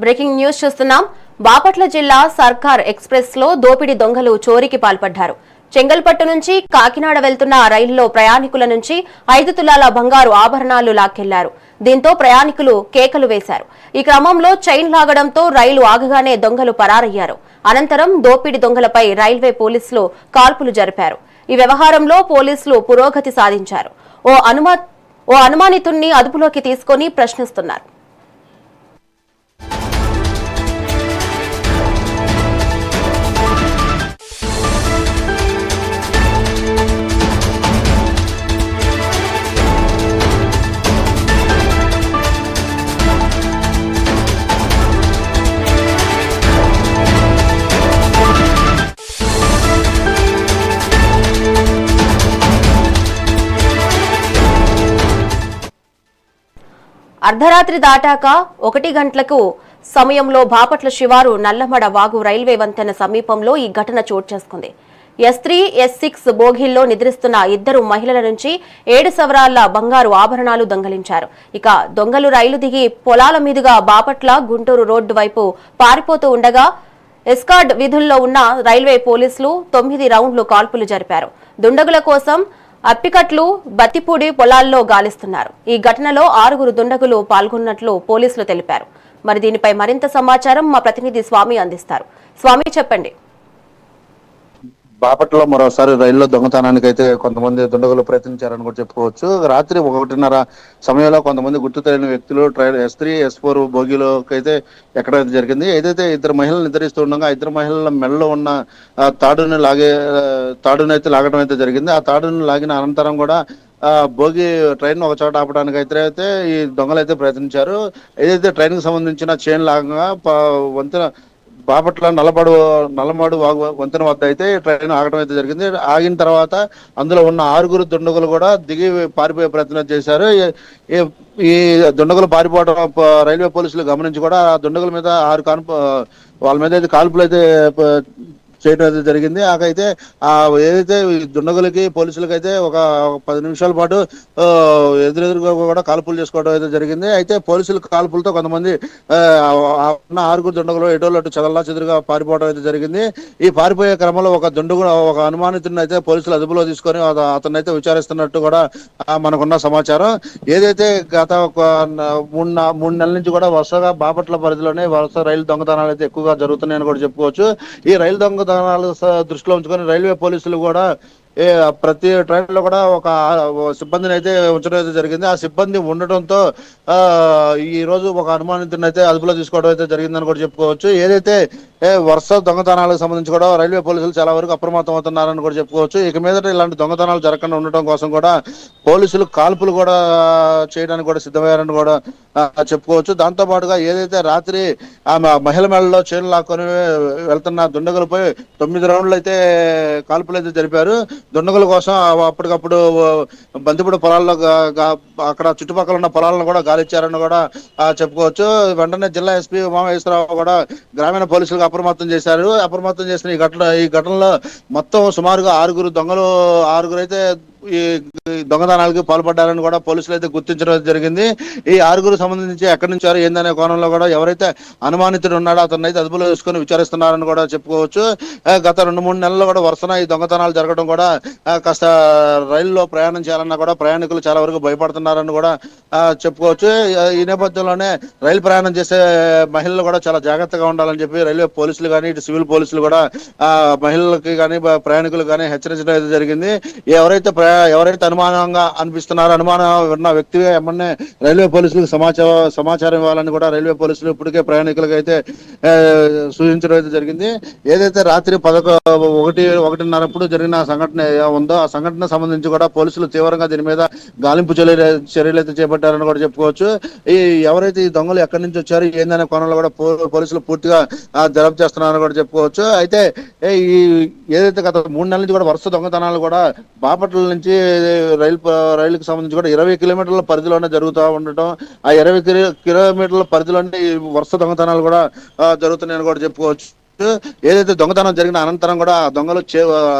Breaking news చూస్తున్నాం. బాపట్ల జిల్లా సర్కార్ ఎక్స్ప్రెస్ లో దోపిడీ దొంగలు చోరీకి పాల్పడ్డారు. చెంగల్పట్టు నుంచి కాకినాడ వెళ్తున్న రైలులో ప్రయాణికుల నుంచి 5 తులాల బంగారు ఆభరణాలు లాక్కెళ్లారు. దీంతో ప్రయాణికులు కేకలు వేశారు. ఈ క్రమంలో చైన్ లాగడంతో రైలు ఆగగానే దొంగలు పరారయ్యారు. అనంతరం దోపిడీ దొంగలపై రైల్వే పోలీసులు కాల్పులు జరిపారు. ఈ వ్యవహారంలో పోలీసులు పురోగతి సాధించారు. ఓ అనుమానితుణ్ణి అదుపులోకి తీసుకుని ప్రశ్నిస్తున్నారు. అర్ధరాత్రి దాటాక 1 గంటలకు సమయంలో బాపట్ల శివారు నల్లమడ వాగు రైల్వే వంతెన సమీపంలో ఈ ఘటన చోటు చేసుకుంది. S3, S6 బోగీల్లో నిద్రిస్తున్న 2 మహిళల నుంచి 7 సవరాల బంగారు ఆభరణాలు దొంగలించారు. ఇక దొంగలు రైలు దిగి పొలాల మీదుగా బాపట్ల గుంటూరు రోడ్డు వైపు పారిపోతూ ఉండగా ఎస్కార్డ్ విధుల్లో ఉన్న రైల్వే పోలీసులు 9 రౌండ్లు కాల్పులు జరిపారు. దుండగుల కోసం అప్పికట్లు, బత్తిపూడి పొలాల్లో గాలిస్తున్నారు. ఈ ఘటనలో 6 దుండగులు పాల్గొన్నట్లు పోలీసులు తెలిపారు. మరి దీనిపై మరింత సమాచారం మా ప్రతినిధి స్వామి అందిస్తారు. స్వామి, చెప్పండి. బాపట్లలో మరోసారి రైల్లో దొంగతనానికి అయితే కొంతమంది దుండగులు ప్రయత్నించారని కూడా చెప్పుకోవచ్చు. రాత్రి 1:30 సమయంలో కొంతమంది గుర్తు తెలియని వ్యక్తులు ట్రైన్ S3, S4 బోగిలోకి అయితే ఎక్కడైతే జరిగింది. ఏదైతే 2 మహిళలు నిద్రిస్తూ ఉండగా 2 మహిళల మెడలో ఉన్న తాడునైతే లాగడం అయితే జరిగింది. ఆ తాడును లాగిన అనంతరం కూడా భోగి ట్రైన్ ఒక చోట ఆపడానికి అయితే ఈ దొంగలు అయితే ప్రయత్నించారు. ఏదైతే ట్రైన్ కి సంబంధించిన చైన్ లాగా వంతెన బాపట్ల నల్లమాడు వాగు వంతెన వద్ద అయితే ట్రైన్ ఆగడం అయితే జరిగింది. ఆగిన తర్వాత అందులో ఉన్న 6 దుండగులు కూడా దిగి పారిపోయే ప్రయత్నం చేశారు. ఈ దుండగులు పారిపోవడం రైల్వే పోలీసులు గమనించి కూడా ఆ దుండగుల మీద వాళ్ళ మీద అయితే కాల్పులు అయితే చేయడం అయితే జరిగింది. అయితే ఏదైతే దుండగులకి పోలీసులకి అయితే ఒక 10 నిమిషాల పాటు ఎదురెదురుగా కూడా కాల్పులు చేసుకోవడం అయితే జరిగింది. అయితే పోలీసుల కాల్పులతో కొంతమంది ఉన్న 6 దుండగులు ఎటోళ్ళు చదల్లా చెదురుగా పారిపోవడం అయితే జరిగింది. ఈ పారిపోయే క్రమంలో ఒక అనుమానితుడిని అయితే పోలీసులు అదుపులో తీసుకొని అతన్ని అయితే విచారిస్తున్నట్టు కూడా మనకున్న సమాచారం. ఏదైతే గత ఒక 3 నెలల నుంచి కూడా వరుసగా బాపట్ల పరిధిలోనే వరుస రైలు దొంగతనాలు అయితే ఎక్కువగా జరుగుతున్నాయని కూడా చెప్పుకోవచ్చు. ఈ రైలు దొంగతనాలు దృష్టిలో ఉంచుకొని రైల్వే పోలీసులు కూడా ప్రతి ట్రైన్ లో కూడా ఒక సిబ్బందిని అయితే ఉంచడం అయితే జరిగింది. ఆ సిబ్బంది ఉండటంతో ఈ రోజు ఒక అనుమానితుడిని అయితే అదుపులో తీసుకోవడం అయితే జరిగిందని కూడా చెప్పుకోవచ్చు. ఏదైతే వరుస దొంగతనాలకు సంబంధించి కూడా రైల్వే పోలీసులు చాలా వరకు అప్రమత్తం అవుతున్నారని కూడా చెప్పుకోవచ్చు. ఇక మీదట ఇలాంటి దొంగతనాలు జరగకుండా ఉండటం కోసం కూడా పోలీసులు కాల్పులు కూడా చేయడానికి కూడా సిద్ధమయ్యారని కూడా చెప్పుకోవచ్చు. దాంతో పాటుగా ఏదైతే రాత్రి ఆ మహిళ మేళలో చైన్ లాక్కొని వెళ్తున్న దుండగులపై 9 రౌండ్లు అయితే కాల్పులు అయితే జరిపారు. దుండగుల కోసం అప్పటికప్పుడు బంతిపూడి పొలాల్లో అక్కడ చుట్టుపక్కల ఉన్న పొలాలను కూడా గాలిచ్చారని కూడా చెప్పుకోవచ్చు. వెంటనే జిల్లా ఎస్పీ ఉమామహేశ్వరరావు కూడా గ్రామీణ పోలీసులకు అప్రమత్తం చేశారు. అప్రమత్తం చేసిన ఈ ఘటనలో మొత్తం సుమారుగా 6 అయితే ఈ దొంగతనాలకి పాల్పడ్డారని కూడా పోలీసులు అయితే గుర్తించడం జరిగింది. ఈ 6 సంబంధించి ఎక్కడి నుంచి ఏందనే కోణంలో కూడా ఎవరైతే అనుమానితుడు ఉన్నాడో అతన్ని అయితే అదుపులో తీసుకొని విచారిస్తున్నారని కూడా చెప్పుకోవచ్చు. గత 2-3 నెలల్లో కూడా వరుసన ఈ దొంగతనాలు జరగడం కూడా కాస్త రైల్లో ప్రయాణం చేయాలన్నా కూడా ప్రయాణికులు చాలా వరకు భయపడుతున్నారని కూడా చెప్పుకోవచ్చు. ఈ నేపథ్యంలోనే రైలు ప్రయాణం చేసే మహిళలు కూడా చాలా జాగ్రత్తగా ఉండాలని చెప్పి రైల్వే పోలీసులు కానీ ఇటు సివిల్ పోలీసులు కూడా మహిళలకి కానీ ప్రయాణికులు కానీ హెచ్చరించడం అయితే జరిగింది. ఎవరైతే అనుమానంగా అనిపిస్తున్నారో అనుమానం ఉన్న వ్యక్తి ఏమన్నా రైల్వే పోలీసులకు సమాచారం ఇవ్వాలని కూడా రైల్వే పోలీసులు ఇప్పటికే ప్రయాణికులకు అయితే సూచించడం అయితే జరిగింది. ఏదైతే రాత్రి 1:30 జరిగిన సంఘటన ఉందో ఆ సంఘటన సంబంధించి కూడా పోలీసులు తీవ్రంగా దీని మీద గాలింపు చర్యలు అయితే చేపట్టారని కూడా చెప్పుకోవచ్చు. ఎవరైతే ఈ దొంగలు ఎక్కడి నుంచి వచ్చారు ఏందనే కోణంలో కూడా పోలీసులు పూర్తిగా దర్యాప్తు చేస్తున్నారని కూడా చెప్పుకోవచ్చు. అయితే ఏదైతే గత 3 నెలల నుంచి కూడా వరుస దొంగతనాలు కూడా బాపట్ల నుంచి రైలుకి సంబంధించి కూడా 20 కిలోమీటర్ల పరిధిలోనే జరుగుతూ ఉండటం, ఆ 20 కిలోమీటర్ల పరిధిలోనే వరుస దొంగతనాలు కూడా జరుగుతున్నాయని కూడా చెప్పుకోవచ్చు. ఏదైతే దొంగతనం జరిగిన అనంతరం కూడా ఆ దొంగలు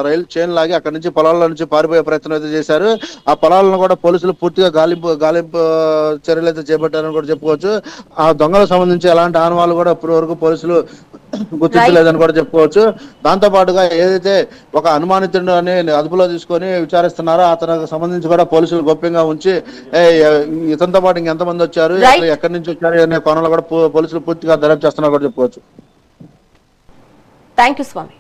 రైలు చైన్ లాగి అక్కడి నుంచి పొలాల్లో నుంచి పారిపోయే ప్రయత్నం అయితే చేశారు. ఆ పొలాలను కూడా పోలీసులు పూర్తిగా గాలింపు చర్యలు అయితే చేపట్టారని కూడా చెప్పుకోవచ్చు. ఆ దొంగలకు సంబంధించి ఎలాంటి ఆనవాళ్ళు కూడా ఇప్పటి వరకు పోలీసులు రైట్. గుర్తించలేదని కూడా చెప్పుకోవచ్చు. దాంతో పాటుగా ఏదైతే ఒక అనుమానితుడు అని అదుపులో తీసుకొని విచారిస్తున్నారో అతనికి సంబంధించి కూడా పోలీసులు గోప్యంగా ఉంచి ఇతనితో పాటు ఇంకెంతమంది వచ్చారు, రైట్. ఎక్కడి నుంచి వచ్చారు అనే కోణంలో కూడా పోలీసులు పూర్తిగా దర్యాప్తు చేస్తున్నారు కూడా చెప్పుకోవచ్చు. Thank you Swamy.